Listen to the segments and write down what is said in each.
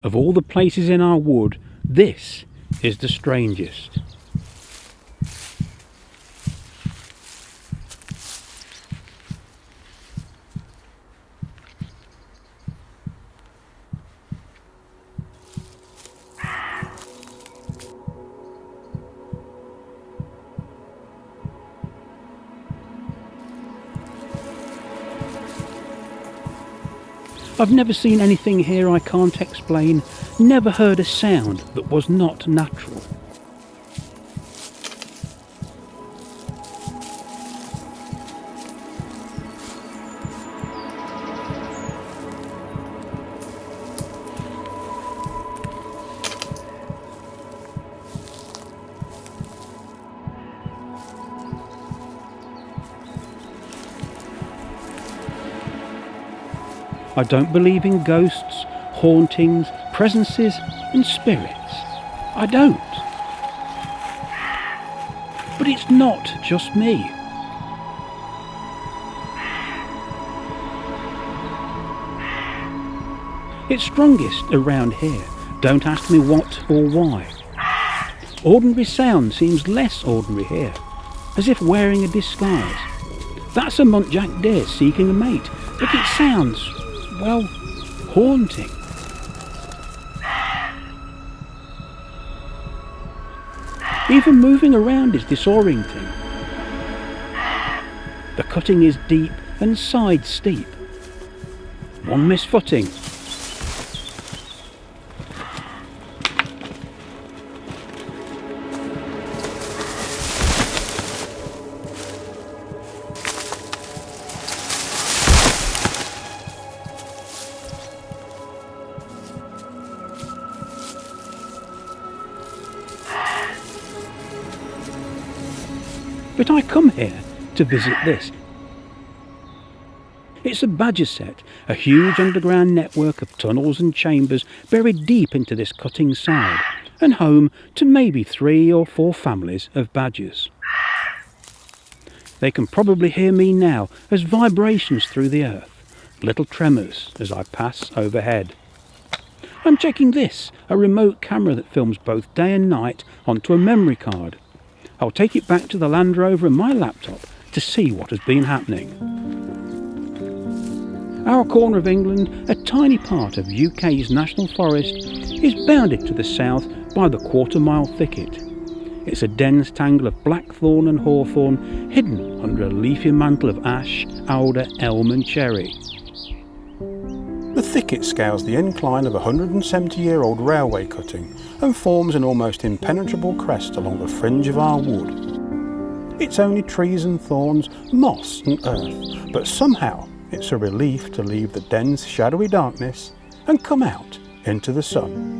Of all the places in our wood, this is the strangest. I've never seen anything here I can't explain, never heard a sound that was not natural. I don't believe in ghosts, hauntings, presences and spirits. I don't. But it's not just me. It's strongest around here. Don't ask me what or why. Ordinary sound seems less ordinary here, as if wearing a disguise. That's a muntjac deer seeking a mate, but it sounds, well, haunting. Even moving around is disorienting. The cutting is deep and side steep. One misfooting. But I come here to visit this. It's a badger set, a huge underground network of tunnels and chambers buried deep into this cutting side, and home to maybe 3 or 4 families of badgers. They can probably hear me now as vibrations through the earth, little tremors as I pass overhead. I'm checking this, a remote camera that films both day and night onto a memory card. I'll take it back to the Land Rover and my laptop to see what has been happening. Our corner of England, a tiny part of UK's national forest, is bounded to the south by the quarter-mile Thicket. It's a dense tangle of blackthorn and hawthorn hidden under a leafy mantle of ash, alder, elm and cherry. The thicket scales the incline of a 170-year-old railway cutting and forms an almost impenetrable crest along the fringe of our wood. It's only trees and thorns, moss and earth, but somehow it's a relief to leave the dense shadowy darkness and come out into the sun.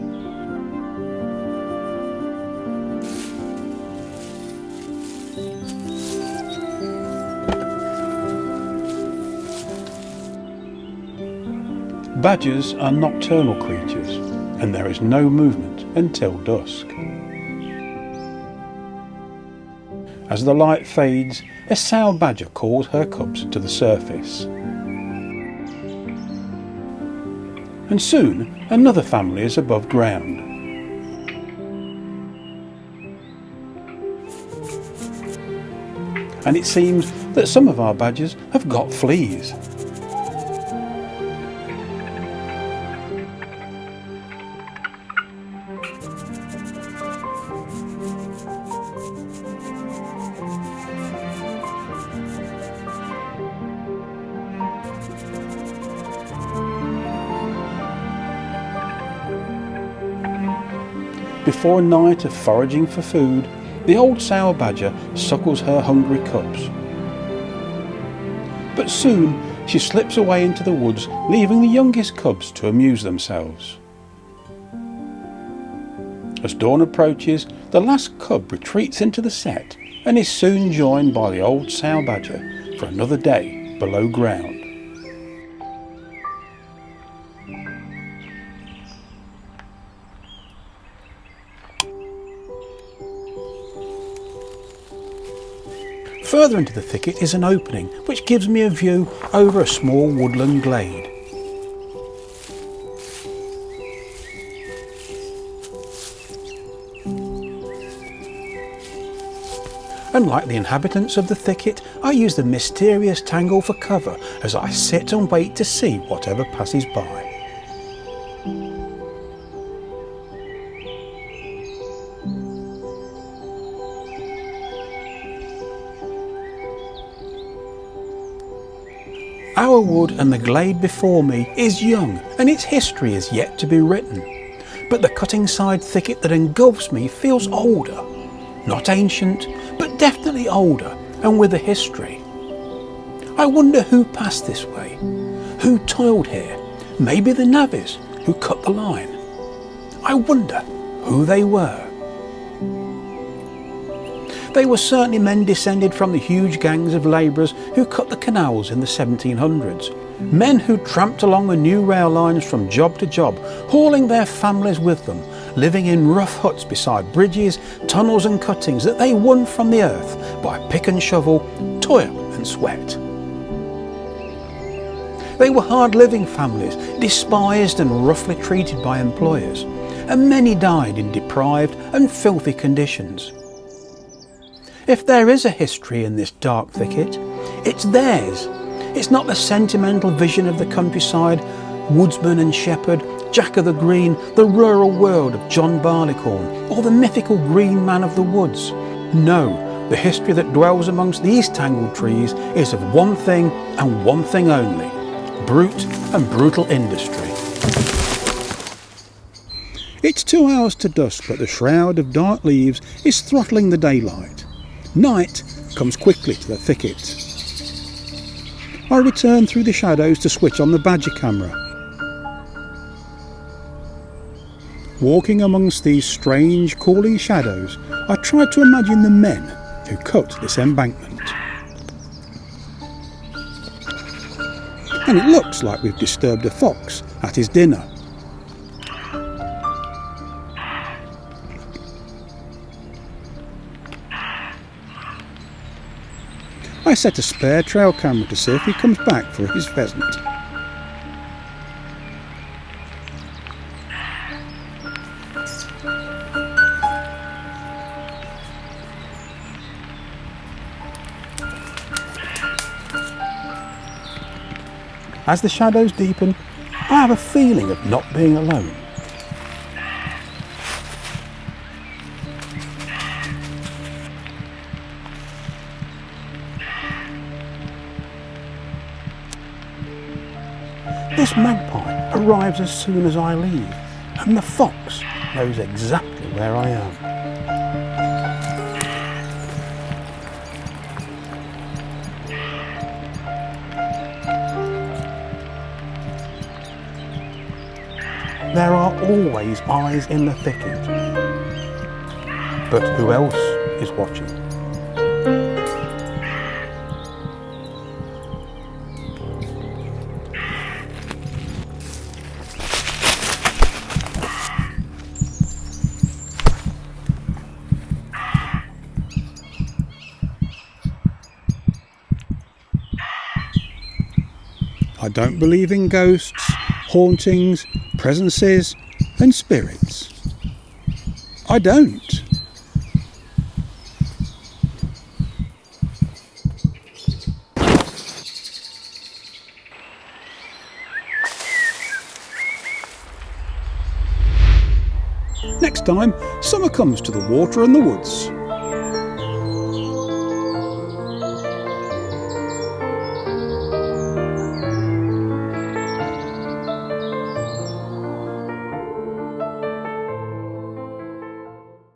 Badgers are nocturnal creatures, and there is no movement until dusk. As the light fades, a sow badger calls her cubs to the surface. And soon, another family is above ground. And it seems that some of our badgers have got fleas. Before a night of foraging for food, the old sow badger suckles her hungry cubs. But soon she slips away into the woods, leaving the youngest cubs to amuse themselves. As dawn approaches, the last cub retreats into the set and is soon joined by the old sow badger for another day below ground. Further into the thicket is an opening which gives me a view over a small woodland glade. and like the inhabitants of the thicket, I use the mysterious tangle for cover as I sit and wait to see whatever passes by. Our wood and the glade before me is young and its history is yet to be written, but the cutting side thicket that engulfs me feels older. Not ancient, but definitely older and with a history. I wonder who passed this way, who toiled here, maybe the navvies who cut the line. I wonder who they were. They were certainly men descended from the huge gangs of labourers who cut the canals in the 1700s. Men who tramped along the new rail lines from job to job, hauling their families with them, living in rough huts beside bridges, tunnels and cuttings that they won from the earth by pick and shovel, toil and sweat. They were hard-living families, despised and roughly treated by employers, and many died in deprived and filthy conditions. If there is a history in this dark thicket, it's theirs. It's not the sentimental vision of the countryside, woodsman and shepherd, Jack of the Green, the rural world of John Barleycorn, or the mythical green man of the woods. No, the history that dwells amongst these tangled trees is of one thing and one thing only: brute and brutal industry. It's 2 hours to dusk, but the shroud of dark leaves is throttling the daylight. Night comes quickly to the thicket. I return through the shadows to switch on the badger camera. Walking amongst these strange, calling shadows, I try to imagine the men who cut this embankment. And it looks like we've disturbed a fox at his dinner. I set a spare trail camera to see if he comes back for his pheasant. As the shadows deepen, I have a feeling of not being alone. This magpie arrives as soon as I leave, and the fox knows exactly where I am. There are always eyes in the thicket, but who else is watching? I don't believe in ghosts, hauntings, presences and spirits. I don't. Next time, summer comes to the water and the woods.